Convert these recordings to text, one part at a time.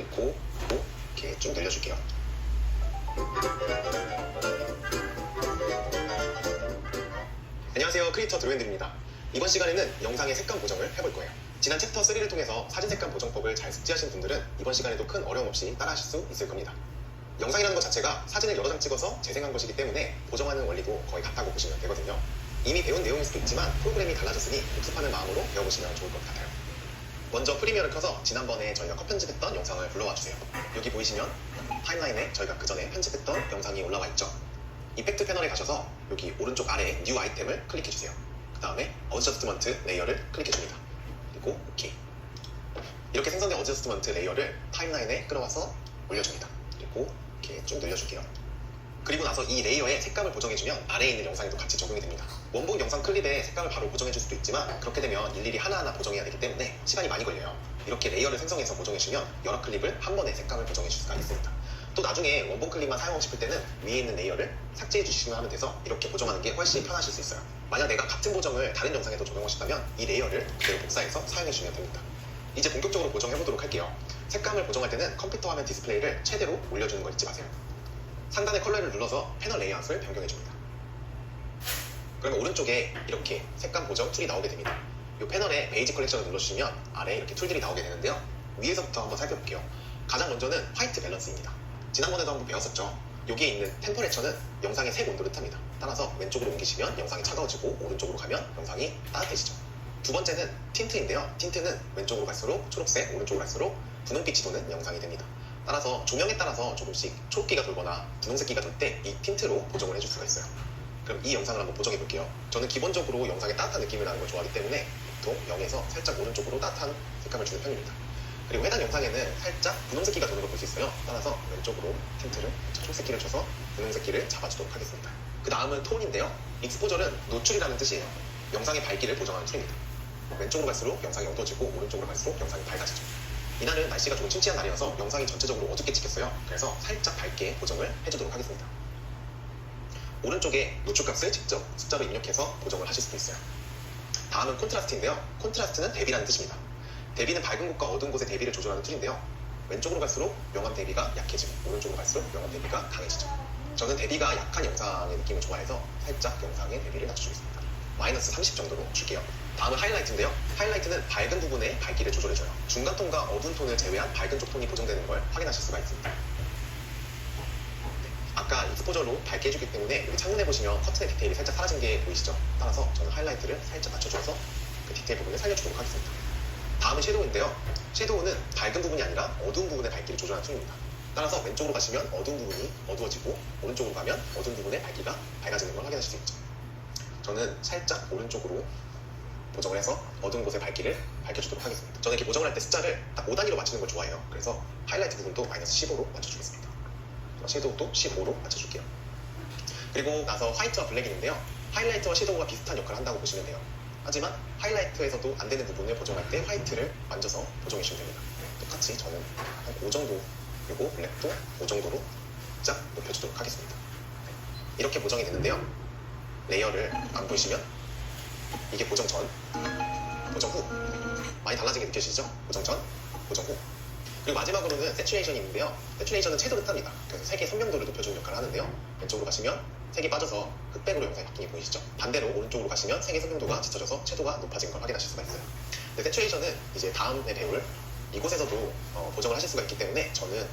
그리고 이렇게 쭉 늘려줄게요. 안녕하세요, 크리에이터 드로엔드입니다. 이번 시간에는 영상의 색감 보정을 해볼 거예요. 지난 챕터 3를 통해서 사진 색감 보정법을 잘 숙지하신 분들은 이번 시간에도 큰 어려움 없이 따라하실 수 있을 겁니다. 영상이라는 것 자체가 사진을 여러 장 찍어서 재생한 것이기 때문에 보정하는 원리도 거의 같다고 보시면 되거든요. 이미 배운 내용일 수도 있지만 프로그램이 달라졌으니 복습하는 마음으로 배워보시면 좋을 것 같아요. 먼저 프리미어를 켜서 지난번에 저희가 컷 편집했던 영상을 불러와 주세요. 여기 보이시면 타임라인에 저희가 그 전에 편집했던 영상이 올라와 있죠. 이펙트 패널에 가셔서 여기 오른쪽 아래 뉴 아이템을 클릭해 주세요. 그 다음에 어저스트먼트 레이어를 클릭해 줍니다. 그리고 오케이. 이렇게 생성된 어저스트먼트 레이어를 타임라인에 끌어와서 올려줍니다. 그리고 이렇게 쭉 늘려줄게요. 그리고 나서 이 레이어에 색감을 보정해주면 아래에 있는 영상에도 같이 적용이 됩니다. 원본 영상 클립에 색감을 바로 보정해줄 수도 있지만 그렇게 되면 일일이 하나하나 보정해야 되기 때문에 시간이 많이 걸려요. 이렇게 레이어를 생성해서 보정해주면 여러 클립을 한 번에 색감을 보정해줄 수가 있습니다. 또 나중에 원본 클립만 사용하고 싶을 때는 위에 있는 레이어를 삭제해 주시면 하면 돼서 이렇게 보정하는 게 훨씬 편하실 수 있어요. 만약 내가 같은 보정을 다른 영상에도 적용하고 싶다면 이 레이어를 그대로 복사해서 사용해 주시면 됩니다. 이제 본격적으로 보정해 보도록 할게요. 색감을 보정할 때는 컴퓨터 화면 디스플레이를 최대로 올려주는 거 잊지 마세요. 상단의 컬러를 눌러서 패널 레이아웃을 변경해 줍니다. 그러면 오른쪽에 이렇게 색감 보정 툴이 나오게 됩니다. 이 패널에 베이지 컬렉션을 눌러주시면 아래에 이렇게 툴들이 나오게 되는데요. 위에서부터 한번 살펴볼게요. 가장 먼저는 화이트 밸런스입니다. 지난번에도 한번 배웠었죠. 여기에 있는 템퍼레처는 영상의 색 온도를 탑니다. 따라서 왼쪽으로 옮기시면 영상이 차가워지고 오른쪽으로 가면 영상이 따뜻해지죠. 두 번째는 틴트인데요. 틴트는 왼쪽으로 갈수록 초록색, 오른쪽으로 갈수록 분홍빛이 도는 영상이 됩니다. 따라서 조명에 따라서 조금씩 초록기가 돌거나 분홍색기가 돌 때 이 틴트로 보정을 해줄 수가 있어요. 그럼 이 영상을 한번 보정해 볼게요. 저는 기본적으로 영상에 따뜻한 느낌을 나는 걸 좋아하기 때문에 보통 0에서 살짝 오른쪽으로 따뜻한 색감을 주는 편입니다. 그리고 해당 영상에는 살짝 분홍색기가 도는 걸 볼 수 있어요. 따라서 왼쪽으로 틴트를, 초록색기를 쳐서 분홍색기를 잡아주도록 하겠습니다. 그 다음은 톤인데요. 익스포저는 노출이라는 뜻이에요. 영상의 밝기를 보정하는 툴입니다. 왼쪽으로 갈수록 영상이 어두워지고 오른쪽으로 갈수록 영상이 밝아지죠. 이날은 날씨가 조금 침체한 날이어서 영상이 전체적으로 어둡게 찍혔어요. 그래서 살짝 밝게 보정을 해주도록 하겠습니다. 오른쪽에 노출값을 직접 숫자로 입력해서 보정을 하실 수도 있어요. 다음은 콘트라스트인데요. 콘트라스트는 대비라는 뜻입니다. 대비는 밝은 곳과 어두운 곳의 대비를 조절하는 툴인데요. 왼쪽으로 갈수록 명암 대비가 약해지고 오른쪽으로 갈수록 명암 대비가 강해지죠. 저는 대비가 약한 영상의 느낌을 좋아해서 살짝 영상의 대비를 낮춰주겠습니다. 마이너스 30 정도로 줄게요. 다음은 하이라이트인데요. 하이라이트는 밝은 부분의 밝기를 조절해줘요. 중간 톤과 어두운 톤을 제외한 밝은 쪽 톤이 보정되는 걸 확인하실 수가 있습니다. 아까 익스포저로 밝게 해주기 때문에 여기 창문에 보시면 커튼의 디테일이 살짝 사라진 게 보이시죠? 따라서 저는 하이라이트를 살짝 낮춰줘서 그 디테일 부분을 살려주도록 하겠습니다. 다음은 섀도우인데요. 섀도우는 밝은 부분이 아니라 어두운 부분의 밝기를 조절하는 툴입니다. 따라서 왼쪽으로 가시면 어두운 부분이 어두워지고 오른쪽으로 가면 어두운 부분의 밝기가 밝아지는 걸 확인하실 수 있죠. 저는 살짝 오른쪽으로 보정을 해서 어두운 곳의 밝기를 밝혀주도록 하겠습니다. 저는 이렇게 보정을 할 때 숫자를 딱 5단위로 맞추는 걸 좋아해요. 그래서 하이라이트 부분도 마이너스 15로 맞춰주겠습니다. 섀도우도 15로 맞춰줄게요. 그리고 나서 화이트와 블랙인데요. 하이라이트와 섀도우가 비슷한 역할을 한다고 보시면 돼요. 하지만 하이라이트에서도 안 되는 부분을 보정할 때 화이트를 만져서 보정해주시면 됩니다. 똑같이 저는 한 5 정도, 그리고 블랙도 5 정도로 쫙 높여주도록 하겠습니다. 이렇게 보정이 되는데요. 레이어를 안 보이시면 이게 보정 전, 보정 후. 많이 달라진 게 느껴지시죠? 보정 전, 보정 후. 그리고 마지막으로는 세츄레이션이 있는데요. 세츄레이션은 채도를 탑니다. 그래서 색의 선명도를 높여주는 역할을 하는데요. 왼쪽으로 가시면 색이 빠져서 흑백으로 영상이 바뀐 게 보이시죠? 반대로 오른쪽으로 가시면 색의 선명도가 짙어져서 채도가 높아진 걸 확인하실 수가 있어요. 근데 세츄레이션은 이제 다음에 배울 이곳에서도 보정을 하실 수가 있기 때문에 저는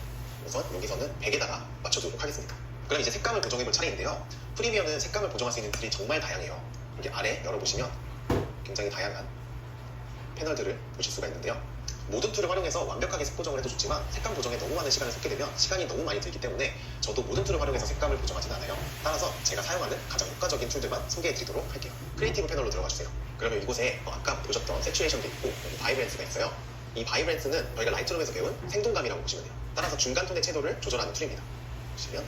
우선 여기서는 100에다가 맞춰두도록 하겠습니다. 그럼 이제 색감을 보정해볼 차례인데요. 프리미어는 색감을 보정할 수 있는 툴이 정말 다양해요. 여기 아래 열어보시면 굉장히 다양한 패널들을 보실 수가 있는데요. 모든 툴을 활용해서 완벽하게 색 보정을 해도 좋지만 색감 보정에 너무 많은 시간을 쏟게 되면 시간이 너무 많이 들기 때문에 저도 모든 툴을 활용해서 색감을 보정하진 않아요. 따라서 제가 사용하는 가장 효과적인 툴들만 소개해드리도록 할게요. 크리에이티브 패널로 들어가주세요. 그러면 이곳에 아까 보셨던 세츄레이션도 있고 여기 바이브랜스가 있어요. 이 바이브랜스는 저희가 라이트룸에서 배운 생동감이라고 보시면 돼요. 따라서 중간 톤의 채도를 조절하는 툴입니다. 보시면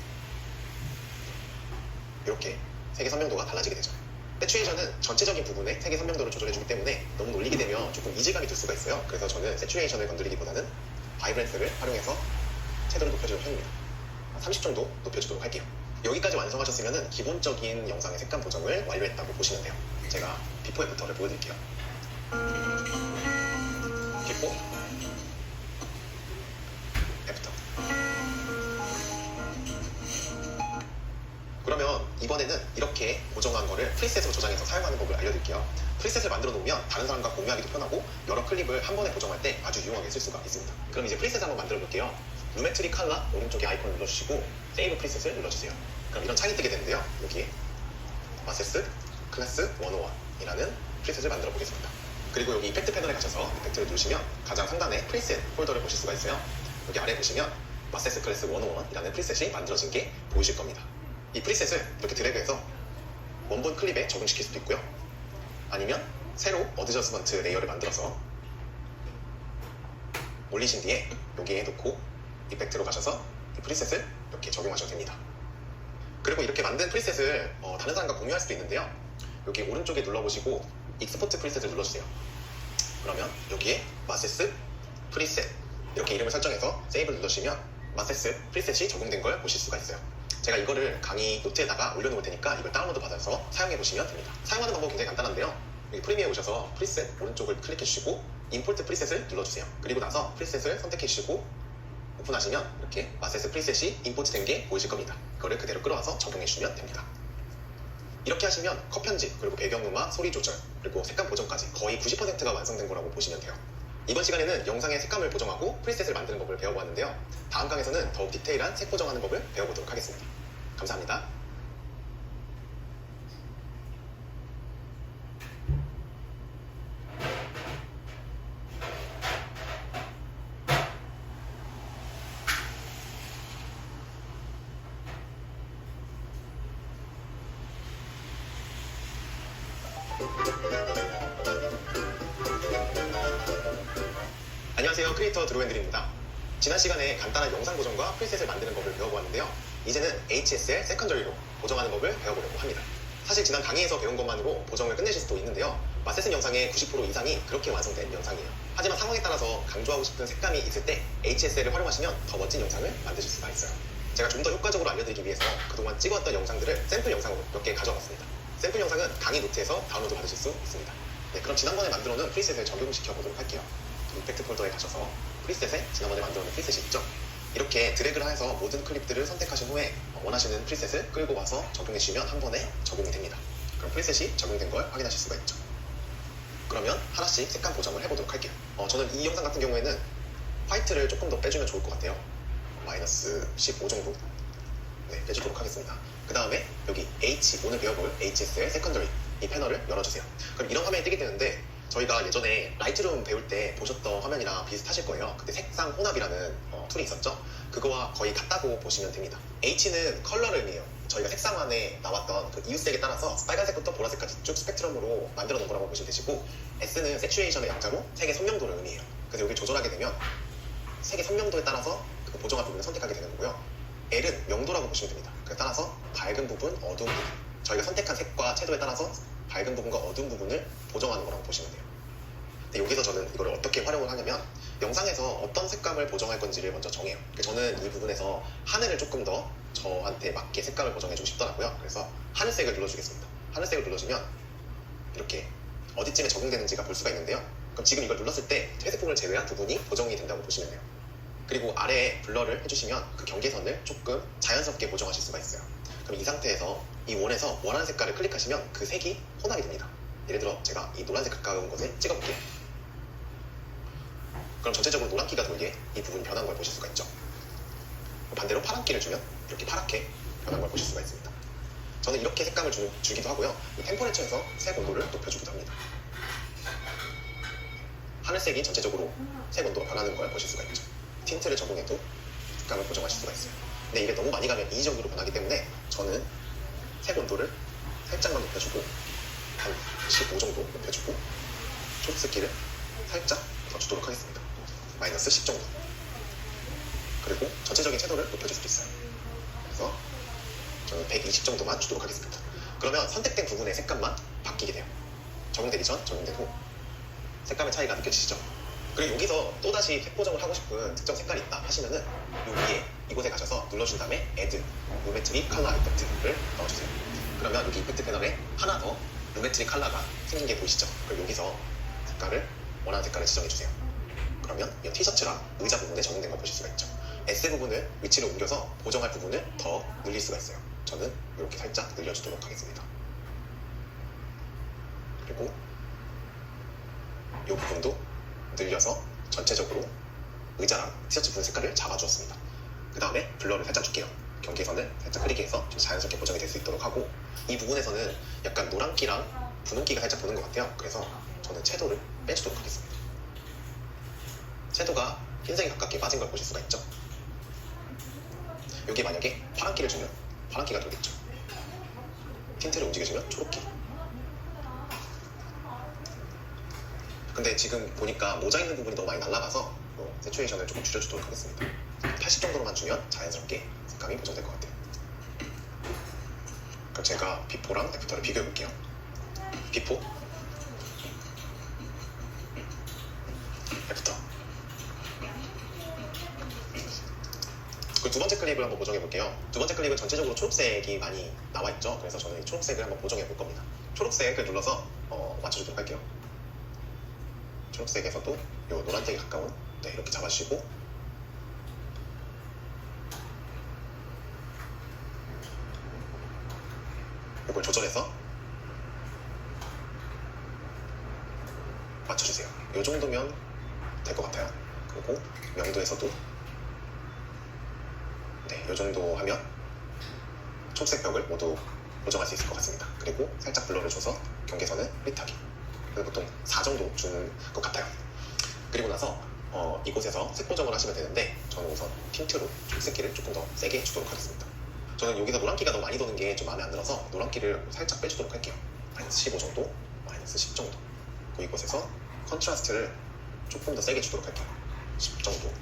이렇게 색의 선명도가 달라지게 되죠. 세츄레이션은 전체적인 부분에 색의 선명도를 조절해주기 때문에 너무 놀리게 되면 조금 이질감이 들 수가 있어요. 그래서 저는 세츄레이션을 건드리기보다는 바이브랜스를 활용해서 채도를 높여주는 편입니다. 30 정도 높여주도록 할게요. 여기까지 완성하셨으면 기본적인 영상의 색감 보정을 완료했다고 보시면 돼요. 제가 비포 애프터를 보여드릴게요. 비포 이번에는 이렇게 고정한 거를 프리셋으로 저장해서 사용하는 법을 알려드릴게요. 프리셋을 만들어 놓으면 다른 사람과 공유하기도 편하고 여러 클립을 한 번에 고정할 때 아주 유용하게 쓸 수가 있습니다. 그럼 이제 프리셋 한번 만들어 볼게요. 루메트리 칼라 오른쪽에 아이콘을 눌러주시고 세이브 프리셋을 눌러주세요. 그럼 이런 창이 뜨게 되는데요. 여기에 마세스 클래스 101이라는 프리셋을 만들어 보겠습니다. 그리고 여기 이펙트 패널에 가셔서 이펙트를 누르시면 가장 상단에 프리셋 폴더를 보실 수가 있어요. 여기 아래 보시면 마세스 클래스 101이라는 프리셋이 만들어진 게 보이실 겁니다. 이 프리셋을 이렇게 드래그해서 원본 클립에 적용시킬 수도 있고요. 아니면 새로 어드저스먼트 레이어를 만들어서 올리신 뒤에 여기에 놓고 이펙트로 가셔서 이 프리셋을 이렇게 적용하셔도 됩니다. 그리고 이렇게 만든 프리셋을 다른 사람과 공유할 수도 있는데요. 여기 오른쪽에 눌러보시고 익스포트 프리셋을 눌러주세요. 그러면 여기에 마세스 프리셋 이렇게 이름을 설정해서 세이브를 누르시면 마세스 프리셋이 적용된 걸 보실 수가 있어요. 제가 이거를 강의 노트에다가 올려놓을 테니까 이걸 다운로드 받아서 사용해보시면 됩니다. 사용하는 방법은 굉장히 간단한데요. 여기 프리미어에 오셔서 프리셋 오른쪽을 클릭해주시고 임포트 프리셋을 눌러주세요. 그리고 나서 프리셋을 선택해주시고 오픈하시면 이렇게 마세스 프리셋이 임포트 된 게 보이실 겁니다. 그거를 그대로 끌어와서 적용해주시면 됩니다. 이렇게 하시면 컷 편집, 그리고 배경음악, 소리 조절, 그리고 색감 보정까지 거의 90%가 완성된 거라고 보시면 돼요. 이번 시간에는 영상의 색감을 보정하고 프리셋을 만드는 법을 배워보았는데요. 다음 강에서는 더욱 디테일한 색 보정하는 법을 배워보도록 하겠습니다. 감사합니다. 안녕하세요, 크리에이터 드로앤드립니다. 지난 시간에 간단한 영상 보정과 프리셋을 만드는 법을 배워보았는데요. 이제는 HSL 세컨더리로 보정하는 법을 배워보려고 합니다. 사실 지난 강의에서 배운 것만으로 보정을 끝내실 수도 있는데요. 마세슨 영상의 90% 이상이 그렇게 완성된 영상이에요. 하지만 상황에 따라서 강조하고 싶은 색감이 있을 때 HSL을 활용하시면 더 멋진 영상을 만드실 수가 있어요. 제가 좀 더 효과적으로 알려드리기 위해서 그동안 찍었던 영상들을 샘플 영상으로 몇 개 가져왔습니다. 샘플 영상은 강의 노트에서 다운로드 받으실 수 있습니다. 네, 그럼 지난번에 만들어놓은 프리셋을 적용시켜 보도록 할게요. 이펙트 폴더에 가셔서 프리셋에 지난번에 만들어놓은 프리셋이 있죠? 이렇게 드래그를 해서 모든 클립들을 선택하신 후에 원하시는 프리셋을 끌고 와서 적용해 주시면 한 번에 적용이 됩니다. 그럼 프리셋이 적용된 걸 확인하실 수가 있죠. 그러면 하나씩 색감 보정을 해보도록 할게요. 저는 이 영상 같은 경우에는 화이트를 조금 더 빼주면 좋을 것 같아요. 마이너스 15 정도 빼주도록 하겠습니다. 그 다음에 여기 H, 오늘 배워볼 HSL 세컨더리 이 패널을 열어주세요. 그럼 이런 화면이 뜨게 되는데 저희가 예전에 라이트룸 배울 때 보셨던 화면이랑 비슷하실 거예요. 그때 색상 혼합이라는 툴이 있었죠. 그거와 거의 같다고 보시면 됩니다. H는 컬러를 의미해요. 저희가 색상안에 나왔던 그 이유색에 따라서 빨간색부터 보라색까지 쭉 스펙트럼으로 만들어 놓은 거라고 보시면 되시고, S는 세츄에이션의 양자로 색의 선명도를 의미해요. 그래서 여기 조절하게 되면 색의 선명도에 따라서 그 보정할 부분을 선택하게 되는 거고요. L은 명도라고 보시면 됩니다. 그래서 따라서 밝은 부분, 어두운 부분, 저희가 선택한 색과 채도에 따라서 밝은 부분과 어두운 부분을 보정하는 거라고 보시면 돼요. 근데 여기서 저는 이걸 어떻게 활용을 하냐면 영상에서 어떤 색감을 보정할 건지를 먼저 정해요. 저는 이 부분에서 하늘을 조금 더 저한테 맞게 색감을 보정해주고 싶더라고요. 그래서 하늘색을 눌러주겠습니다. 하늘색을 눌러주면 이렇게 어디쯤에 적용되는지가 볼 수가 있는데요. 그럼 지금 이걸 눌렀을 때 회색폭을 제외한 부분이 보정이 된다고 보시면 돼요. 그리고 아래에 블러를 해주시면 그 경계선을 조금 자연스럽게 보정하실 수가 있어요. 그럼 이 상태에서 이 원에서 원하는 색깔을 클릭하시면 그 색이 혼합이 됩니다. 예를 들어 제가 이 노란색 가까운 곳에 찍어볼게요. 그럼 전체적으로 노란기가 돌게 이 부분이 변한 걸 보실 수가 있죠. 반대로 파란기를 주면 이렇게 파랗게 변한 걸 보실 수가 있습니다. 저는 이렇게 색감을 주기도 하고요. 이 템퍼레처에서 색 온도를 높여주기도 합니다. 하늘색이 전체적으로 색 온도가 변하는 걸 보실 수가 있죠. 틴트를 적용해도 색감을 보정하실 수가 있어요. 근데 이게 너무 많이 가면 인위적으로 변하기 때문에 저는 색 온도를 살짝만 높여주고 한 15 정도 높여주고 촉스키를 살짝 더 주도록 하겠습니다. 마이너스 10 정도. 그리고 전체적인 채도를 높여줄 수도 있어요. 그래서 저는 120 정도만 주도록 하겠습니다. 그러면 선택된 부분의 색감만 바뀌게 돼요. 적용되기 전, 적용된 후 색감의 차이가 느껴지시죠? 그리고 여기서 또다시 색 보정을 하고 싶은 특정 색깔이 있다 하시면은 이 위에 이곳에 가셔서 눌러준 다음에 Add 루메트리 컬러 이펙트를 넣어주세요. 그러면 여기 이펙트 패널에 하나 더 루메트리 컬러가 생긴 게 보이시죠? 그럼 여기서 색깔을 원하는 색깔을 지정해주세요. 그러면 이 티셔츠랑 의자 부분에 적용된 걸 보실 수가 있죠. S 부분을 위치를 옮겨서 보정할 부분을 더 늘릴 수가 있어요. 저는 이렇게 살짝 늘려주도록 하겠습니다. 그리고 이 부분도 늘려서 전체적으로 의자랑 티셔츠 부분 색깔을 잡아주었습니다. 그 다음에 블러를 살짝 줄게요. 경계선을 살짝 흐리게 해서 좀 자연스럽게 보정이 될 수 있도록 하고, 이 부분에서는 약간 노란기랑 분홍기가 살짝 보는 것 같아요. 그래서 저는 채도를 빼주도록 하겠습니다. 채도가 흰색에 가깝게 빠진 걸 보실 수가 있죠. 여기 만약에 파란기를 주면 파란기가 돌겠죠. 틴트를 움직여주면 초록기. 근데 지금 보니까 모자 있는 부분이 너무 많이 날아가서 세츄에이션을 조금 줄여주도록 하겠습니다. 80 정도로만 주면 자연스럽게 색감이 보정될 것 같아요. 그럼 제가 비포랑 애프터를 비교해 볼게요. 비포, 애프터. 그 두 번째 클립을 한번 보정해 볼게요. 두 번째 클립은 전체적으로 초록색이 많이 나와 있죠. 그래서 저는 이 초록색을 한번 보정해 볼 겁니다. 초록색을 눌러서 맞춰주도록 할게요. 초록색에서도 이 노란색에 가까운 이렇게 잡아주시고, 이걸 조절해서 맞춰주세요. 이 정도면 될 것 같아요. 그리고 명도에서도 이 정도 하면 초록색 벽을 모두 보정할 수 있을 것 같습니다. 그리고 살짝 블러를 줘서 경계선을 흐릿하게, 보통 4 정도 주는 것 같아요. 그리고 나서 이곳에서 색 보정을 하시면 되는데, 저는 우선 틴트로 초록색기를 조금 더 세게 주도록 하겠습니다. 저는 여기서 노란기가 너무 많이 도는 게 좀 마음에 안 들어서 노란기를 살짝 빼주도록 할게요. 마이너스 15 정도, 마이너스 10 정도. 그리고 이곳에서 컨트라스트를 조금 더 세게 주도록 할게요. 10 정도.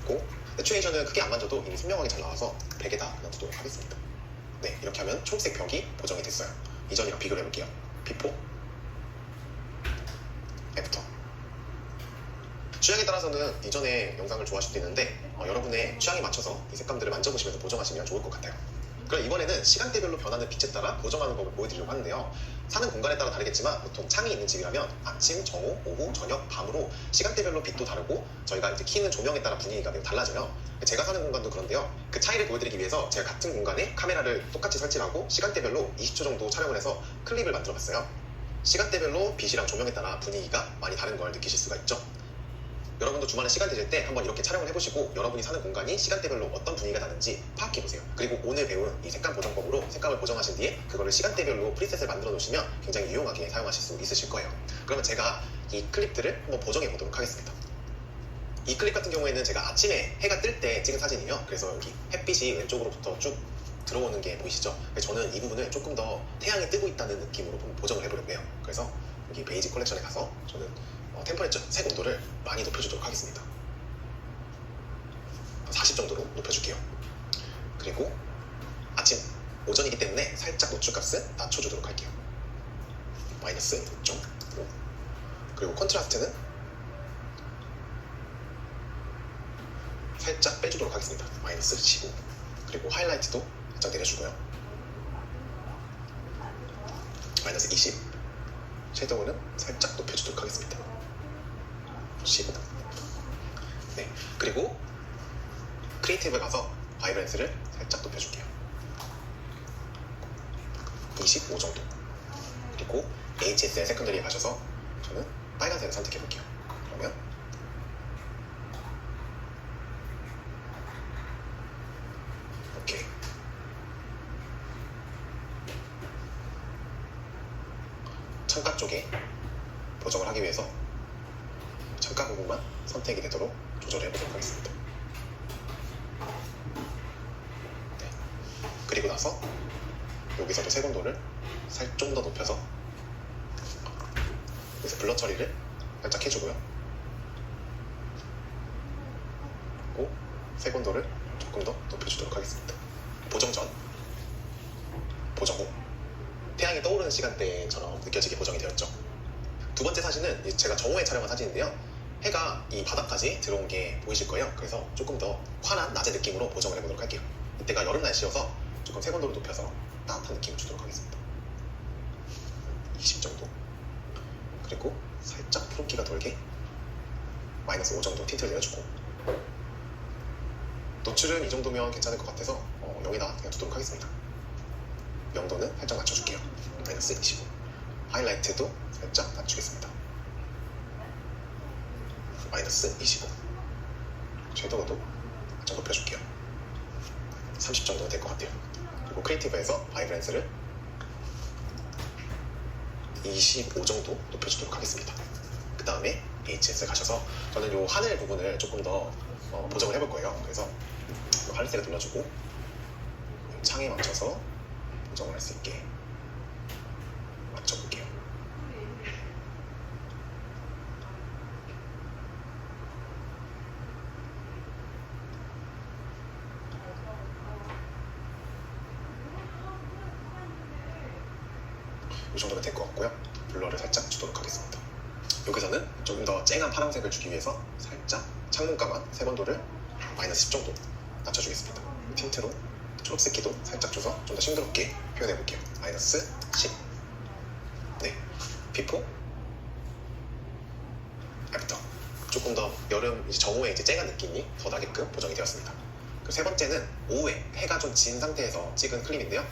그리고 세츄에이션은 크게 안 만져도 이미 선명하게 잘 나와서 100에다 놔두도록 하겠습니다. 네, 이렇게 하면 초록색 벽이 보정이 됐어요. 이전이랑 비교를 해볼게요. 비포, 애프터. 취향에 따라서는 이전의 영상을 좋아하실 수도 있는데, 여러분의 취향에 맞춰서 이 색감들을 만져보시면서 보정하시면 좋을 것 같아요. 그럼 이번에는 시간대별로 변하는 빛에 따라 보정하는 법을 보여드리려고 하는데요. 사는 공간에 따라 다르겠지만 보통 창이 있는 집이라면 아침, 정오, 오후, 저녁, 밤으로 시간대별로 빛도 다르고, 저희가 이제 켜는 조명에 따라 분위기가 매우 달라져요. 제가 사는 공간도 그런데요. 그 차이를 보여드리기 위해서 제가 같은 공간에 카메라를 똑같이 설치하고 시간대별로 20초 정도 촬영을 해서 클립을 만들어봤어요. 시간대별로 빛이랑 조명에 따라 분위기가 많이 다른 걸 느끼실 수가 있죠. 여러분도 주말에 시간 되실 때 한번 이렇게 촬영을 해보시고 여러분이 사는 공간이 시간대별로 어떤 분위기가 나는지 파악해보세요. 그리고 오늘 배운 이 색감 보정법으로 색감을 보정하신 뒤에 그거를 시간대별로 프리셋을 만들어 놓으시면 굉장히 유용하게 사용하실 수 있으실 거예요. 그러면 제가 이 클립들을 한번 보정해 보도록 하겠습니다. 이 클립 같은 경우에는 제가 아침에 해가 뜰 때 찍은 사진이에요. 그래서 여기 햇빛이 왼쪽으로부터 쭉 들어오는 게 보이시죠? 저는 이 부분을 조금 더 태양이 뜨고 있다는 느낌으로 보정을 해보려고 해요. 그래서 여기 베이직 컬렉션에 가서 저는 템퍼레처, 색 온도를 많이 높여주도록 하겠습니다. 40 정도로 높여줄게요. 그리고 아침, 오전이기 때문에 살짝 노출값은 낮춰주도록 할게요. 마이너스 6.5. 그리고 컨트라스트는 살짝 빼주도록 하겠습니다. 마이너스 15. 그리고 하이라이트도 살짝 내려주고요. 마이너스 20. 섀도우는 살짝 높여주도록 하겠습니다. 15. 네, 그리고 크리에이티브에 가서 바이브런스를 살짝 높여줄게요. 25 정도. 그리고 HSL 세컨더리에 가셔서 저는 빨간색을 선택해볼게요. 그러면 오케이. 창가 쪽에 보정을 하기 위해서 창가 부분만 선택이 되도록 조절해 보도록 하겠습니다. 네. 그리고 나서 여기서도 색온도를 좀 더 높여서 여기서 블러 처리를 살짝 해주고요. 그리고 색온도를 조금 더 높여주도록 하겠습니다. 보정 전, 보정 후 태양이 떠오르는 시간대처럼 느껴지게 보정이 되었죠. 두 번째 사진은 제가 정오에 촬영한 사진인데요. 해가 이 바닥까지 들어온 게 보이실 거예요. 그래서 조금 더 환한 낮의 느낌으로 보정을 해보도록 할게요. 이때가 여름 날씨여서 조금 색온도를 높여서 따뜻한 느낌을 주도록 하겠습니다. 20 정도. 그리고 살짝 푸른기가 돌게 마이너스 5 정도 틴트를 내려주고, 노출은 이 정도면 괜찮을 것 같아서 0에다 그냥 두도록 하겠습니다. 명도는 살짝 낮춰줄게요. 마이너스 25. 하이라이트도 살짝 낮추겠습니다. 마이너스 25. 섀도우도 좀 높여줄게요. 30 정도는 될 것 같아요. 그리고 크리에이티브에서 바이브런스를 25 정도 높여주도록 하겠습니다. 그 다음에 HS에 가셔서 저는 이 하늘 부분을 조금 더 보정을 해볼 거예요. 그래서 하늘색을 눌러주고 창에 맞춰서 보정을 할 수 있게 맞춰볼게요. 이 정도면 될 것 같고요. 블러를 살짝 주도록 하겠습니다. 여기서는 좀 더 쨍한 파란색을 주기 위해서 살짝 창문가만 색온도를 마이너스 10 정도 낮춰주겠습니다. 틴트로 초록색기도 살짝 줘서 좀 더 싱그럽게 표현해 볼게요. 마이너스 10. 네, 비포, 애프터. 조금 더 여름 이제 정오에 이제 쨍한 느낌이 더 나게끔 보정이 되었습니다. 그 세 번째는 오후에 해가 좀 진 상태에서 찍은 클립인데요.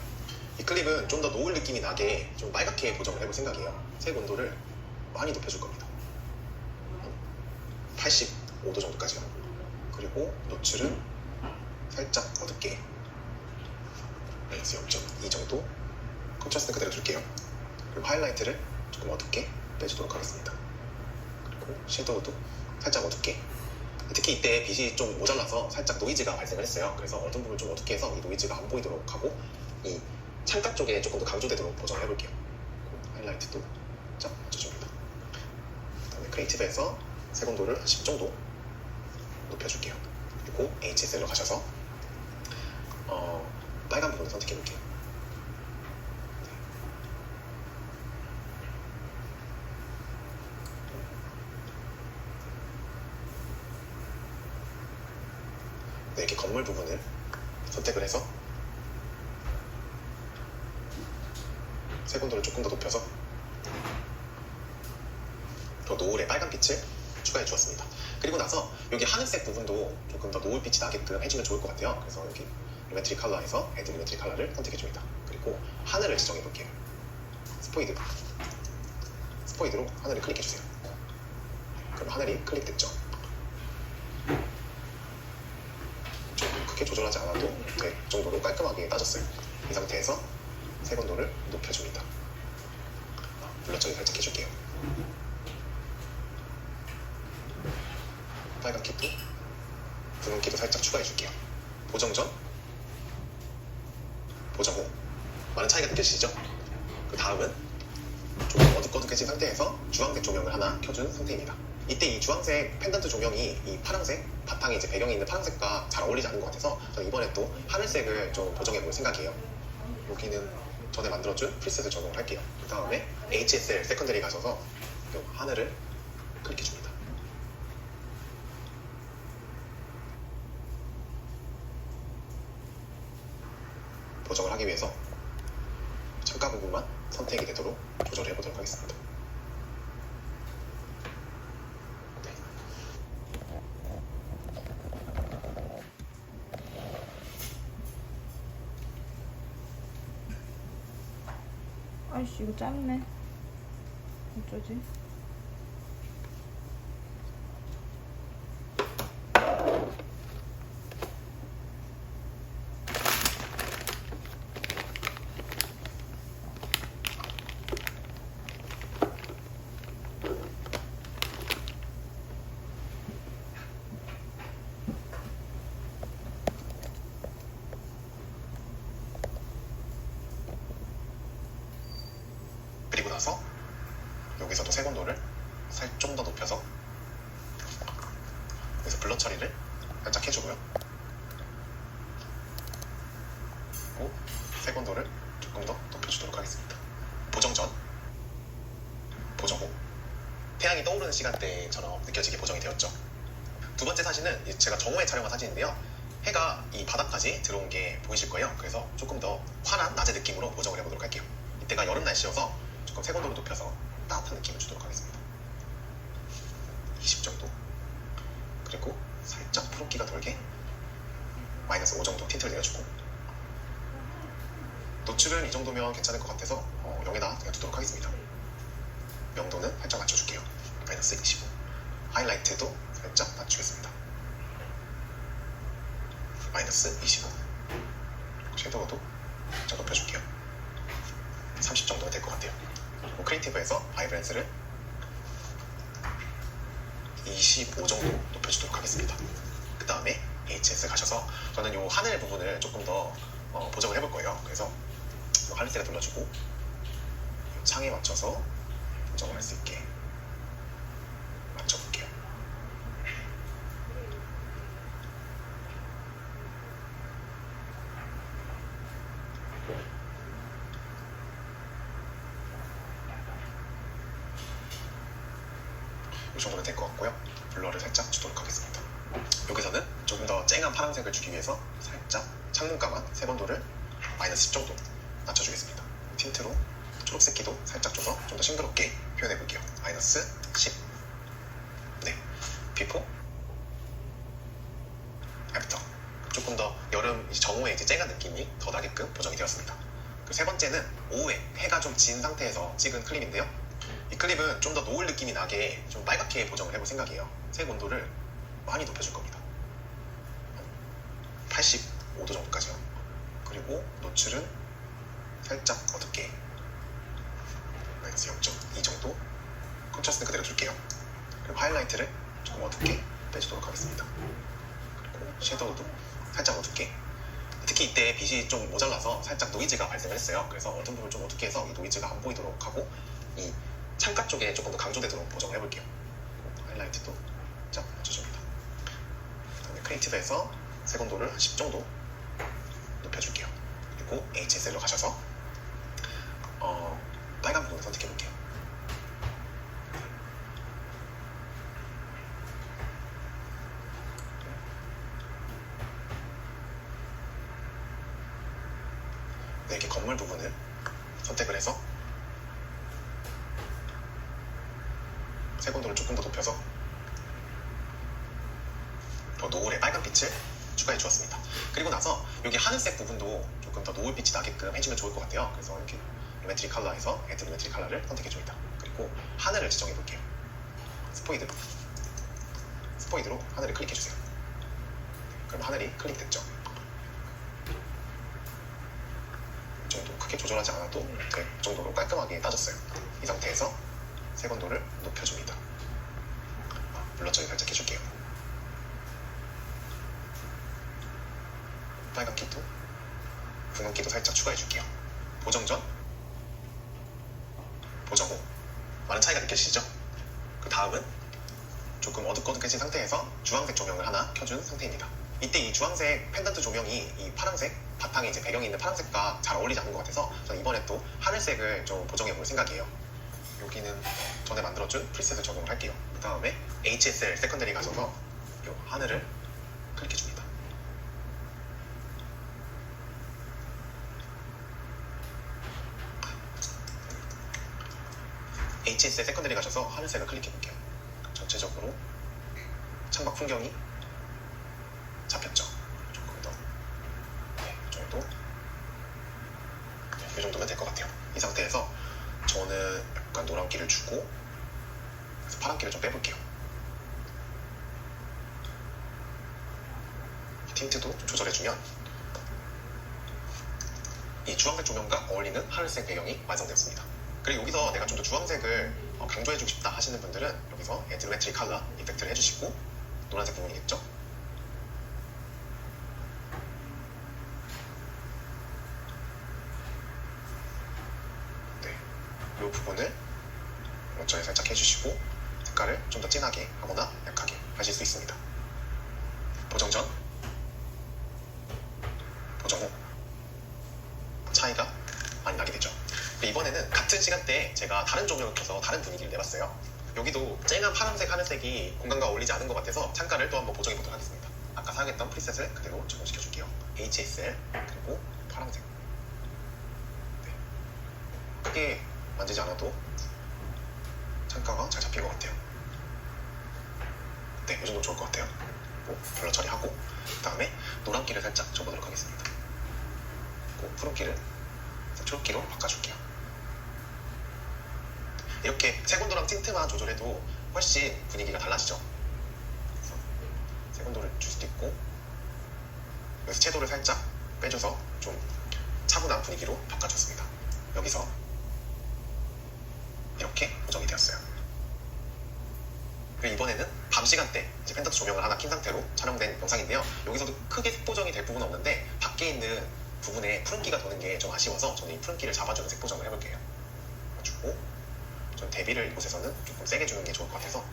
이 클립은 좀 더 노을 느낌이 나게 좀 빨갛게 보정을 해볼 생각이에요. 색 온도를 많이 높여줄 겁니다. 85도 정도까지요. 그리고 노출은 살짝 어둡게 마이너스 0.2 정도. 컨트라스트 그대로 줄게요. 그리고 하이라이트를 조금 어둡게 빼주도록 하겠습니다. 그리고 섀도우도 살짝 어둡게. 특히 이때 빛이 좀 모자라서 살짝 노이즈가 발생을 했어요. 그래서 어두운 부분을 좀 어둡게 해서 이 노이즈가 안 보이도록 하고 이 창가 쪽에 조금 더 강조되도록 보정을 해볼게요. 하이라이트도 살짝 맞춰줍니다. 그다음에 크리에이티브에서 색온도를 한 10 정도 높여줄게요. 그리고 HSL로 가셔서 빨간 부분을 선택해볼게요. 네, 이렇게 건물 부분을 선택을 해서 색온도를 조금 더 높여서 더 노을의 빨간빛을 추가해 주었습니다. 그리고 나서 여기 하늘색 부분도 조금 더 노을빛이 나게끔 해주면 좋을 것 같아요. 그래서 여기 리메트리 컬러에서 애드 리메트리 컬러를 선택해 줍니다. 그리고 하늘을 지정해 볼게요. 스포이드로 하늘을 클릭해 주세요. 그럼 하늘이 클릭됐죠. 좀 크게 조절하지 않아도 될 정도로 깔끔하게 따졌어요. 이 상태에서 색온도를 높여줍니다. 블러 처리 살짝 해줄게요. 빨간 키도, 붉은 키도 살짝 추가해줄게요. 보정 전, 보정 후 많은 차이가 느껴지시죠? 그 다음은 조금 어둑어둑해진 상태에서 주황색 조명을 하나 켜준 상태입니다. 이때 이 주황색 펜던트 조명이 이 파란색 바탕에 이제 배경에 있는 파란색과 잘 어울리지 않는 것 같아서 저는 이번에 또 하늘색을 좀 보정해 볼 생각이에요. 여기는 전에 만들어준 프리셋을 적용을 할게요. 그 다음에 HSL 세컨더리 가셔서 하늘을 클릭해줍니다. 보정을 하기 위해서 창가 부분만 선택이 되도록 조절해 보도록 하겠습니다. 네. 아이씨 이거 짧네. 어쩌지? 그리고 나서 여기서도 색온도를 좀 더 높여서 그래서 블러 처리를 살짝 해주고요. 그리고 색온도를 조금 더 높여주도록 하겠습니다. 보정 전, 보정 후 태양이 떠오르는 시간대처럼 느껴지게 보정이 되었죠. 두 번째 사진은 제가 정오에 촬영한 사진인데요. 해가 이 바닥까지 들어온 게 보이실 거예요. 그래서 조금 더 환한 낮의 느낌으로 보정을 해보도록 할게요. 이때가 여름 날씨여서 조금 색온도를 높여서 따뜻한 느낌을 주도록 하겠습니다. 20 정도. 그리고 살짝 푸른기가 돌게 마이너스 5 정도 틴트를 내려주고 노출은 이 정도면 괜찮을 것 같아서 0에다 그냥 두도록 하겠습니다. 명도는 살짝 맞춰줄게요. 마이너스 25. 하이라이트도 살짝 맞추겠습니다. 마이너스 25. 섀도우도 살짝 높여줄게요. 30 정도면 될 것 같아요. 그리고 크리에이티브에서 바이브런스를 25 정도 높여주도록 하겠습니다. 그 다음에 HS 가셔서 저는 이 하늘 부분을 조금 더 보정을 해볼 거예요. 그래서 하늘색을 돌려주고 창에 맞춰서 보정을 할 수 있게 맞춰볼게요. 이 정도면 될 것 같고요. 블러를 살짝 주도록 하겠습니다. 여기서는 조금 더 쨍한 파란색을 주기 위해서 살짝 창문가만 색온도를 마이너스 10 정도 낮춰주겠습니다. 틴트로 초록색기도 살짝 줘서 좀 더 싱그럽게 표현해 볼게요. 마이너스 10. 네, 비포, 애프터. 조금 더 여름 정오에 이제 쨍한 느낌이 더 나게끔 보정이 되었습니다. 그 세 번째는 오후에 해가 좀 진 상태에서 찍은 클립인데요. 이 클립은 좀 더 노을 느낌이 나게 좀 빨갛게 보정을 해볼 생각이에요. 색 온도를 많이 높여줄 겁니다. 85도 정도까지요. 그리고 노출은 살짝 어둡게 마이너스 0.2 정도. 컨트라스트는 그대로 줄게요. 그리고 하이라이트를 조금 어둡게 빼주도록 하겠습니다. 그리고 섀도우도 살짝 어둡게. 특히 이때 빛이 좀 모자라서 살짝 노이즈가 발생을 했어요. 그래서 어두운 부분을 좀 어둡게 해서 이 노이즈가 안 보이도록 하고 이 창가 쪽에 조금 더 강조되도록 보정을 해볼게요. 하이라이트도 살짝 맞춰줍니다. 그다음에 크리에이티브에서 색온도를 한 10 정도 높여줄게요. 그리고 HSL로 가셔서 빨간 부분을 선택해볼게요. 네, 이렇게 건물 부분을 선택을 해서 색온도를 조금 더 높여서 더 노을의 빨간 빛을 추가해 주었습니다. 그리고 나서 여기 하늘색 부분도 조금 더 노을빛이 나게끔 해주면 좋을 것 같아요. 그래서 이렇게 루메트리 컬러에서 애드 루메트리 컬러를 선택해 줍니다. 그리고 하늘을 지정해 볼게요. 스포이드로 하늘을 클릭해 주세요. 그럼 하늘이 클릭됐죠. 이 정도 크게 조절하지 않아도 될 정도로 깔끔하게 따졌어요. 이 상태에서 색온도를 높여줍니다. 블러 처리 살짝 해줄게요. 빨간기도 붉은기도 살짝 추가해줄게요. 보정 전, 보정 후 많은 차이가 느껴지시죠? 그 다음은 조금 어둑어둑해진 상태에서 주황색 조명을 하나 켜준 상태입니다. 이때 이 주황색 펜던트 조명이 이 파란색 바탕에 이제 배경이 있는 파란색과 잘 어울리지 않는 것 같아서 저는 이번에 또 하늘색을 좀 보정해 볼 생각이에요. 여기는 전에 만들어준 프리셋을 적용을 할게요. 그 다음에 HSL 세컨더리 가셔서 이 하늘을 클릭해줍니다. HSL 세컨더리 가셔서 하늘색을 클릭해볼게요. 전체적으로 창밖 풍경이 잡혔죠. 조금 더. 네, 이 정도. 네, 이 정도면 될 것 같아요. 이 상태에서 저는 약간 노란기를 주고 그래서 파란기를 좀 빼볼게요. 틴트도 좀 조절해주면 이 주황색 조명과 어울리는 하늘색 배경이 완성되었습니다. 그리고 여기서 내가 좀 더 주황색을 강조해주고 싶다 하시는 분들은 여기서 애드메트리 컬러 이펙트를 해주시고 노란색 부분이겠죠? 네, 이 부분을 먼저 살짝 해주시고 색깔을 좀 더 진하게 하거나 약하게 하실 수 있습니다. 보정 전, 보정 후 차이가 많이 나게 되죠. 이번에는 같은 시간대에 제가 다른 조명을 켜서 다른 분위기를 내봤어요. 여기도 쨍한 파란색 하늘색이 공간과 어울리지 않은 것 같아서 창가를 또 한번 보정해 보도록 하겠습니다. 아까 사용했던 프리셋을 그대로 적용시켜 줄게요. HSL 그리고 파란색. 네. 크게 만지지 않아도 창가가 잘 잡힌 것 같아요. 네, 이 정도 좋을 것 같아요. 블러 처리하고 그 다음에 노란기를 살짝 줘보도록 하겠습니다. 푸른기를 초록기로 바꿔줄게요. 이렇게 색온도랑 틴트만 조절해도 훨씬 분위기가 달라지죠. 그래서 색온도를 줄 수도 있고, 여기서 채도를 살짝 빼줘서 좀 차분한 분위기로 바꿔줬습니다. 여기서 이렇게 고정이 되었어요. 그리고 이번에는 밤 시간대 이제 펜던트 조명을 하나 킨 상태로 촬영된 영상인데요. 여기서도 크게 색 보정이 될 부분은 없는데 밖에 있는 부분에 푸른기가 도는 게 좀 아쉬워서 저는 이 푸른기를 잡아주는 색 보정을 해볼게요. 주고 전 대비를 이곳에서는 조금 세게 주는 게 좋을 것 같아서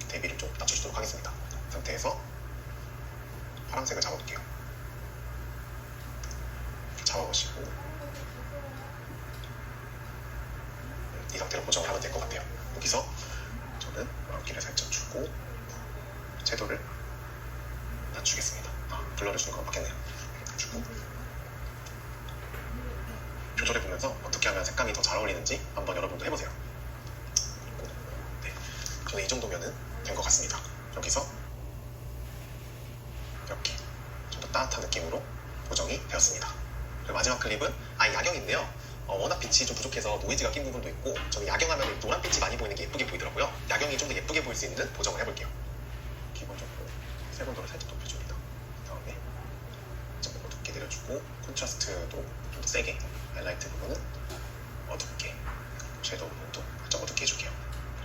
대비를 좀 낮춰주도록 하겠습니다. 이 상태에서 파란색을 잡아볼게요. 잡아보시고 이 상태로 보정을 하면 될 것 같아요. 여기서 저는 물기를 살짝 주고 채도를 낮추겠습니다. 블러를 주는 건 맞겠네요. 주고 조절해보면서 어떻게 하면 색감이 더 잘 어울리는지 한번 여러분도 해보세요. 네, 저는 이 정도면은 된 것 같습니다. 여기서 이렇게 좀 더 따뜻한 느낌으로 보정이 되었습니다. 그리고 마지막 클립은 야경인데요. 워낙 빛이 좀 부족해서 노이즈가 낀 부분도 있고, 저는 야경하면 노란 빛이 많이 보이는 게 예쁘게 보이더라고요. 야경이 좀 더 예쁘게 보일 수 있는 보정을 해볼게요. 기본적으로 색온도를 살짝 높여줍니다. 그 다음에 좀 어둡게 내려주고, 콘트라스트도 좀 더 세게, 하이라이트 부분은 어둡게, 섀도우 부분도 살짝 어둡게 해줄게요.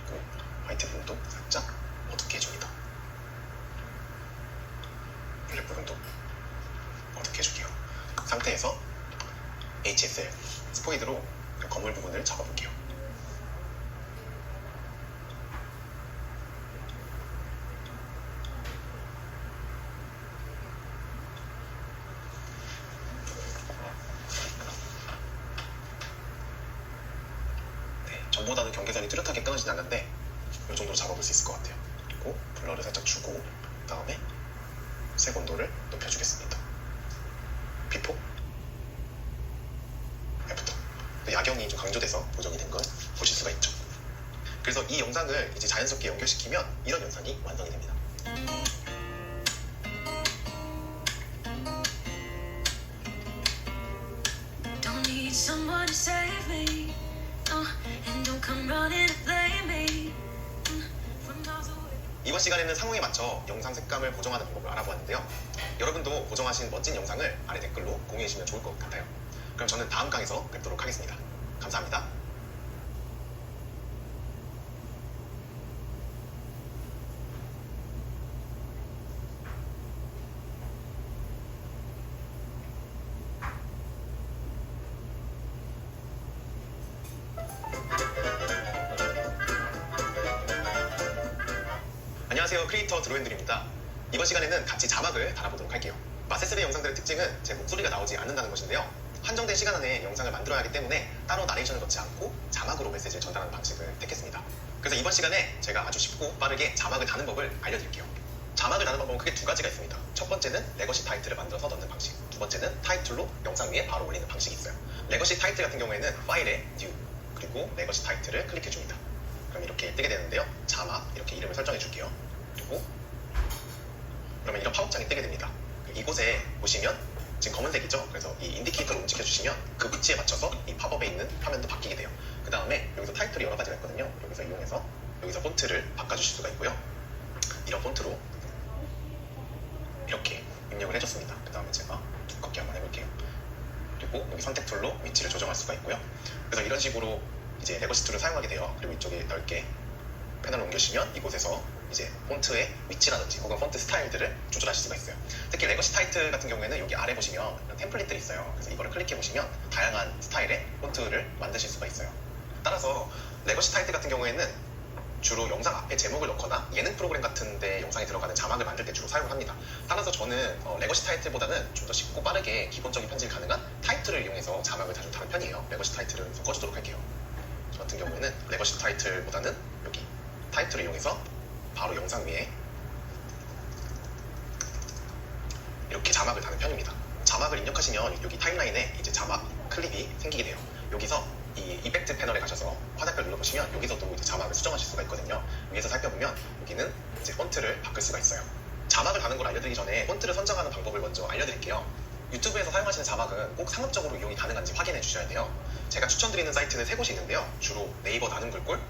그리고 화이트 부분도 살짝 어둡게 해줍니다. 블랙 부분도 어둡게 해줄게요. 그 상태에서 HSL 스포이드로 거물 부분을 잡아볼게요. 네, 전보다는 경계선이 뚜렷하게 끊어지지 않는데 이 정도로 잡아볼 수 있을 것 같아요. 그리고 블러를 살짝 주고 그 다음에 색 온도를 높여주겠습니다. 비포, 애프터. 야경이 좀 강조돼서 보정이 된 걸 보실 수가 있죠. 그래서 이 영상을 이제 자연스럽게 연결시키면 이런 영상이 완성이 됩니다. Don't need someone to save me, no, and don't come running to blame me from miles away. 이번 시간에는 상황에 맞춰 영상 색감을 보정하는 방법을 알아보았는데요. 여러분도 보정하신 멋진 영상을 아래 댓글로 공유해 주시면 좋을 것 같아요. 그럼 저는 다음 강에서 뵙도록 하겠습니다. 감사합니다. 안녕하세요, 크리에이터 드로앤들입니다. 이번 시간에는 같이 자막을 달아보도록 할게요. 마세스의 영상들의 특징은 제 목소리가 나오지 않는다는 것인데요. 한정된 시간 안에 영상을 만들어야 하기 때문에 따로 나레이션을 넣지 않고 자막으로 메시지를 전달하는 방식을 택했습니다. 그래서 이번 시간에 제가 아주 쉽고 빠르게 자막을 다는 법을 알려드릴게요. 자막을 다는 방법은 크게 두 가지가 있습니다. 첫 번째는 레거시 타이틀을 만들어서 넣는 방식, 두 번째는 타이틀로 영상 위에 바로 올리는 방식이 있어요. 레거시 타이틀 같은 경우에는 파일에 New 그리고 레거시 타이틀을 클릭해줍니다. 그럼 이렇게 뜨게 되는데요. 자막 이렇게 이름을 설정해 줄게요. 그리고 그러면 이런 팝업창이 뜨게 됩니다. 이곳에 보시면 지금 검은색이죠? 그래서 이 인디케이터를 움직여주시면 그 위치에 맞춰서 이 팝업에 있는 화면도 바뀌게 돼요. 그 다음에 여기서 타이틀이 여러 가지가 있거든요. 여기서 이용해서 여기서 폰트를 바꿔주실 수가 있고요. 이런 폰트로 이렇게 입력을 해줬습니다. 그 다음에 제가 두껍게 한번 해볼게요. 그리고 여기 선택 툴로 위치를 조정할 수가 있고요. 그래서 이런 식으로 이제 레거시 툴을 사용하게 돼요. 그리고 이쪽에 넓게 패널을 옮겨주시면 이곳에서 이제 폰트의 위치라든지 혹은 폰트 스타일들을 조절하실 수가 있어요. 특히 레거시 타이틀 같은 경우에는 여기 아래 보시면 이런 템플릿들이 있어요. 그래서 이거를 클릭해 보시면 다양한 스타일의 폰트를 만드실 수가 있어요. 따라서 레거시 타이틀 같은 경우에는 주로 영상 앞에 제목을 넣거나 예능 프로그램 같은 데 영상에 들어가는 자막을 만들 때 주로 사용을 합니다. 따라서 저는 레거시 타이틀보다는 좀 더 쉽고 빠르게 기본적인 편집이 가능한 타이틀을 이용해서 자막을 자주 다는 편이에요. 레거시 타이틀을 섞어주도록 할게요. 저 같은 경우에는 레거시 타이틀보다는 여기 타이틀을 이용해서 바로 영상 위에 이렇게 자막을 다는 편입니다. 자막을 입력하시면 여기 타임라인에 이제 자막 클립이 생기게 돼요. 여기서 이 이펙트 패널에 가셔서 화살표를 눌러보시면 여기서도 이제 자막을 수정하실 수가 있거든요. 위에서 살펴보면 여기는 이제 폰트를 바꿀 수가 있어요. 자막을 다는 걸 알려드리기 전에 폰트를 선정하는 방법을 먼저 알려드릴게요. 유튜브에서 사용하시는 자막은 꼭 상업적으로 이용이 가능한지 확인해 주셔야 돼요. 제가 추천드리는 사이트는 세 곳이 있는데요. 주로 네이버 나눔글꼴,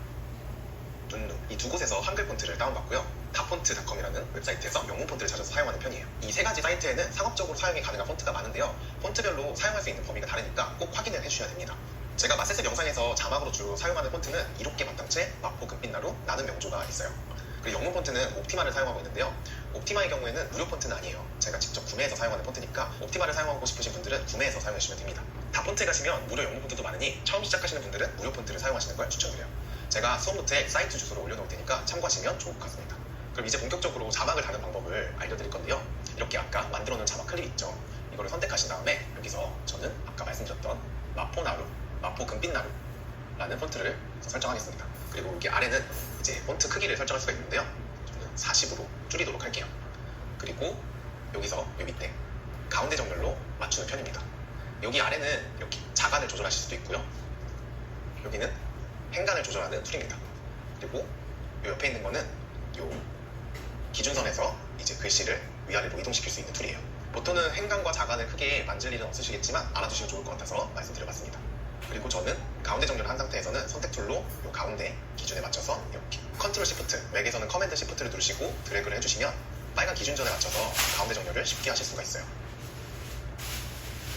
눈누 이 두 곳에서 한글 폰트를 다운받고요. 다폰트닷컴이라는 웹사이트에서 영문 폰트를 찾아서 사용하는 편이에요. 이 세 가지 사이트에는 상업적으로 사용이 가능한 폰트가 많은데요. 폰트별로 사용할 수 있는 범위가 다르니까 꼭 확인을 해주셔야 됩니다. 제가 맛세습 영상에서 자막으로 주로 사용하는 폰트는 이롭게 바탕채, 마포 금빛나루, 나는 명조가 있어요. 그리고 영문 폰트는 옵티마를 사용하고 있는데요. 옵티마의 경우에는 무료 폰트는 아니에요. 제가 직접 구매해서 사용하는 폰트니까 옵티마를 사용하고 싶으신 분들은 구매해서 사용하시면 됩니다. 다폰트에 가시면 무료 영문 폰트도 많으니 처음 시작하시는 분들은 무료 폰트를 사용하시는 걸 추천드려요. 제가 수업 노트에 사이트 주소를 올려놓을 테니까 참고하시면 좋을 것 같습니다. 그럼 이제 본격적으로 자막을 다는 방법을 알려드릴 건데요. 이렇게 아까 만들어 놓은 자막 클립 있죠. 이거를 선택하신 다음에 여기서 저는 아까 말씀드렸던 마포나루, 마포 금빛나루 라는 폰트를 설정하겠습니다. 여기 아래는 이제 폰트 크기를 설정할 수가 있는데요. 저는 40으로 줄이도록 할게요. 그리고 여기서 이 밑에 가운데 정렬로 맞추는 편입니다. 여기 아래는 이렇게 자간을 조절하실 수도 있고요. 여기는 행간을 조절하는 툴입니다. 그리고 이 옆에 있는 거는 이 기준선에서 이제 글씨를 위아래로 이동시킬 수 있는 툴이에요. 보통은 행간과 자간을 크게 만질 일은 없으시겠지만 알아두시면 좋을 것 같아서 말씀드려봤습니다. 그리고 저는 가운데 정렬을 한 상태에서는 선택 툴로 이 가운데 기준에 맞춰서 이렇게 컨트롤 시프트, 맥에서는 커맨드 시프트를 누르시고 드래그를 해주시면 빨간 기준선에 맞춰서 가운데 정렬을 쉽게 하실 수가 있어요.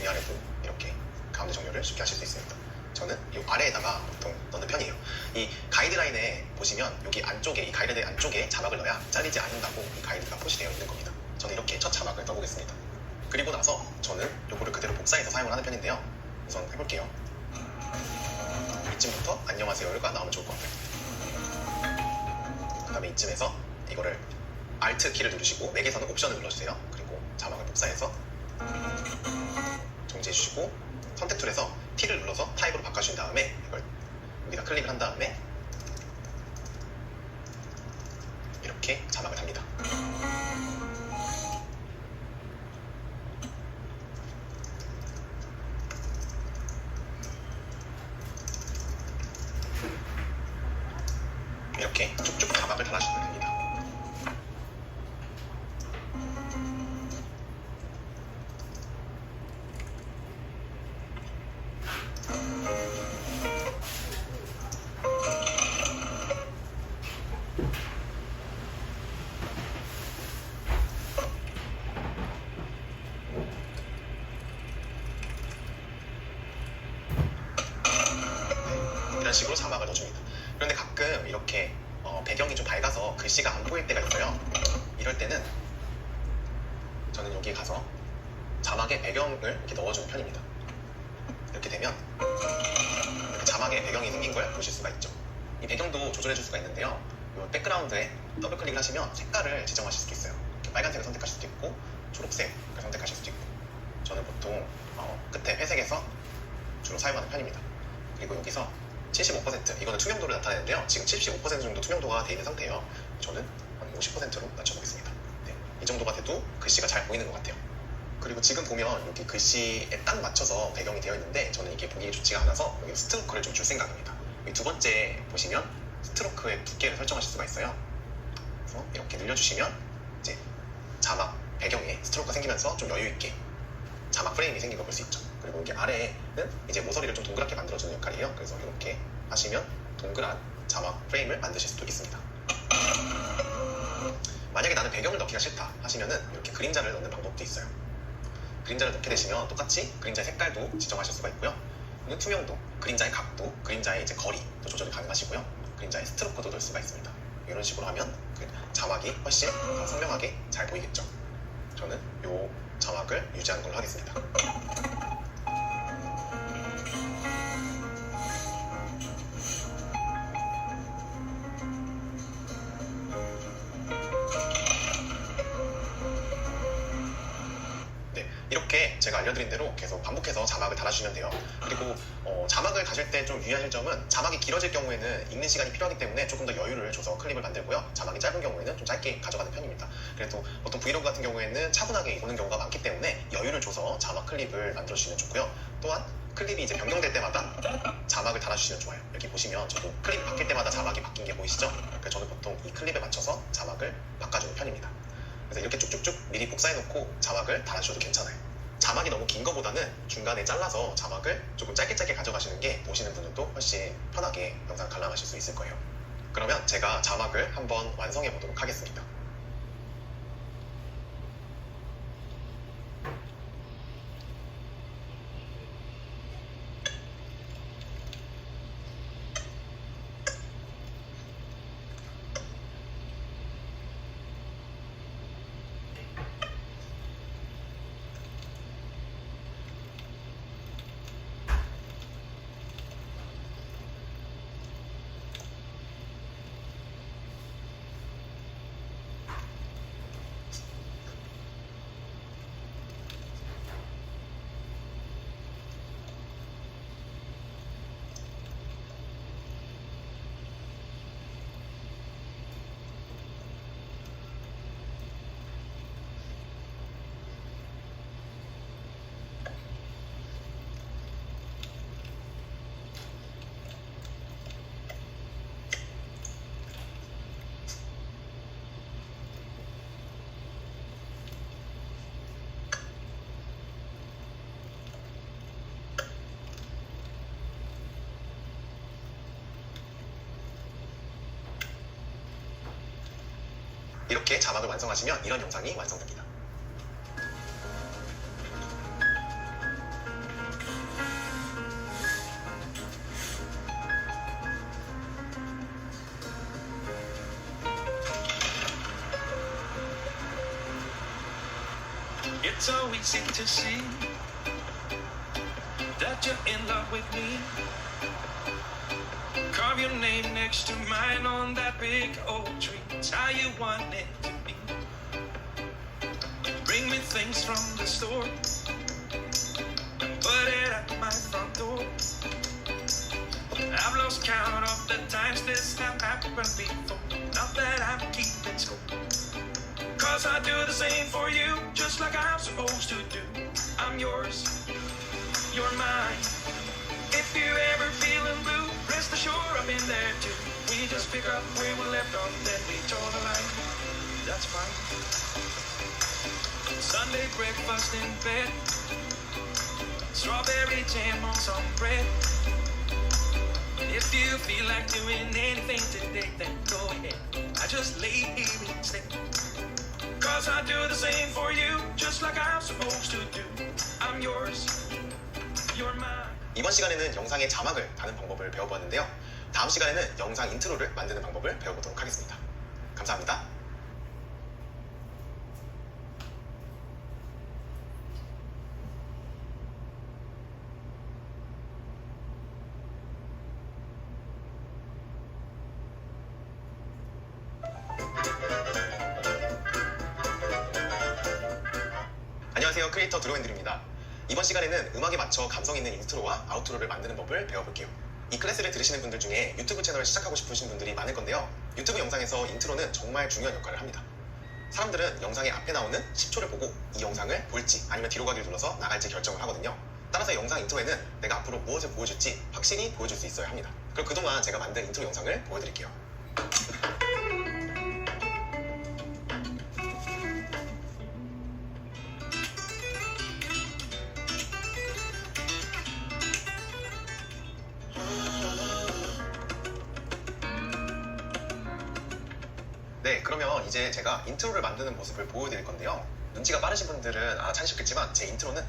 위아래도 이렇게 가운데 정렬을 쉽게 하실 수 있습니다. 저는 이 아래에다가 보통 넣는 편이에요. 이 가이드라인에 보시면 여기 안쪽에, 이 가이드 안쪽에 자막을 넣어야 잘리지 않는다고 이 가이드가 표시되어 있는 겁니다. 저는 이렇게 첫 자막을 떠보겠습니다. 그리고 나서 저는 이거를 그대로 복사해서 사용을 하는 편인데요. 우선 해볼게요. 이쯤부터 안녕하세요가 나오면 좋을 것 같아요. 그 다음에 이쯤에서 이거를 Alt 키를 누르시고 맥에서는 옵션을 눌러주세요. 그리고 자막을 복사해서 정지해주시고 선택 툴에서 T를 눌러서 타입으로 바꿔주신 다음에 이걸 여기다 클릭을 한 다음에 이렇게 자막을 답니다. 이렇게 쭉쭉 자막을 달아주시면 됩니다. 이런 식으로 자막을 넣어줍니다. 그런데 가끔 이렇게 배경이 좀 밝아서 글씨가 안 보일 때가 있어요. 이럴 때는 저는 여기 가서 자막에 배경을 이렇게 넣어주는 편입니다. 이렇게 되면 이렇게 자막에 배경이 생긴 걸 보실 수가 있죠. 이 배경도 조절해 줄 수가 있는데요. 이 백그라운드에 더블 클릭을 하시면 색깔을 지정하실 수도 있어요. 이렇게 빨간색을 선택하실 수도 있고 초록색을 선택하실 수도 있고 저는 보통 끝에 회색에서 주로 사용하는 편입니다. 그리고 여기서 75% 이거는 투명도를 나타내는데요. 지금 75% 정도 투명도가 되어 있는 상태예요. 저는 한 50%로 낮춰보겠습니다. 네, 이 정도가 돼도 글씨가 잘 보이는 것 같아요. 그리고 지금 보면 여기 글씨에 딱 맞춰서 배경이 되어 있는데 저는 이게 보기 좋지가 않아서 여기 스트로크를 좀 줄 생각입니다. 여기 두 번째 보시면 스트로크의 두께를 설정하실 수가 있어요. 그래서 이렇게 늘려주시면 이제 자막 배경에 스트로크가 생기면서 좀 여유 있게 자막 프레임이 생긴 걸 볼 수 있죠. 그리고 여기 아래에는 이제 모서리를 좀 동그랗게 만들어주는 역할이에요. 그래서 이렇게 하시면 동그란 자막 프레임을 만드실 수도 있습니다. 만약에 나는 배경을 넣기가 싫다 하시면은 이렇게 그림자를 넣는 방법도 있어요. 그림자를 넣게 되시면 똑같이 그림자의 색깔도 지정하실 수가 있고요. 투명도, 그림자의 각도, 그림자의 이제 거리도 조절이 가능하시고요. 그림자의 스트로크도 넣을 수가 있습니다. 이런 식으로 하면 그 자막이 훨씬 더 선명하게 잘 보이겠죠. 저는 이 자막을 유지하는 걸로 하겠습니다. 네, 이렇게 제가 알려드린 대로 계속 반복해서 자막을 달아주시면 돼요. 그리고 자막을 다실 때 좀 유의하실 점은 자막이 길어질 경우에는 읽는 시간이 필요하기 때문에 조금 더 여유를 줘서 클립을 만들고요. 자막이 짧은 경우에는 좀 짧게 가져가는 편입니다. 그래도 보통 브이로그 같은 경우에는 차분하게 보는 경우가 많기 때문에 여유를 줘서 자막 클립을 만들어주시면 좋고요. 또한 클립이 이제 변경될 때마다 자막을 달아주시면 좋아요. 여기 보시면 저도 클립이 바뀔 때마다 자막이 바뀐 게 보이시죠? 그래서 저는 보통 이 클립에 맞춰서 자막을 바꿔주는 편입니다. 그래서 이렇게 쭉쭉쭉 미리 복사해놓고 자막을 달아주셔도 괜찮아요. 자막이 너무 긴 거보다는 중간에 잘라서 자막을 조금 짧게 가져가시는 게 보시는 분들도 훨씬 편하게 영상 관람하실 수 있을 거예요. 그러면 제가 자막을 한번 완성해 보도록 하겠습니다. 이렇게 자막을 완성하시면 이런 영상이 완성됩니다. It's so easy to see that you're in love with me. Carve your name next to mine on that big oak tree. It's how you want it to be. Bring me things from the store and put it at my front door. I've lost count of the times this have happened before. Not that I'm keeping score, 'cause I do the same for you, just like I'm supposed to do. I'm yours, you're mine. If you're ever feeling blue, rest assured I've been there too. We just pick up where we left off, then we draw the line. That's fine. Sunday breakfast in bed, strawberry jam on some bread. If you feel like doing anything today, then go ahead. I just lay here instead, 'cause I do the same for you, just like I'm supposed to do. I'm yours, you're mine. 이번 시간에는 영상에 자막을 다는 방법을 배워보았는데요. 다음 시간에는 영상 인트로를 만드는 방법을 배워보도록 하겠습니다. 감사합니다. 안녕하세요, 크리에이터 드로앤드입니다. 이번 시간에는 음악에 맞춰 감성 있는 인트로와 아우트로를 만드는 법을 배워볼게요. 이 클래스를 들으시는 분들 중에 유튜브 채널을 시작하고 싶으신 분들이 많을 건데요. 유튜브 영상에서 인트로는 정말 중요한 역할을 합니다. 사람들은 영상의 앞에 나오는 10초를 보고 이 영상을 볼지 아니면 뒤로 가기를 눌러서 나갈지 결정을 하거든요. 따라서 영상 인트로에는 내가 앞으로 무엇을 보여줄지 확실히 보여줄 수 있어야 합니다. 그럼 그동안 제가 만든 인트로 영상을 보여드릴게요. 네, 그러면 이제 제가 인트로를 만드는 모습을 보여드릴 건데요. 눈치가 빠르신 분들은 찾으셨겠지만 제 인트로는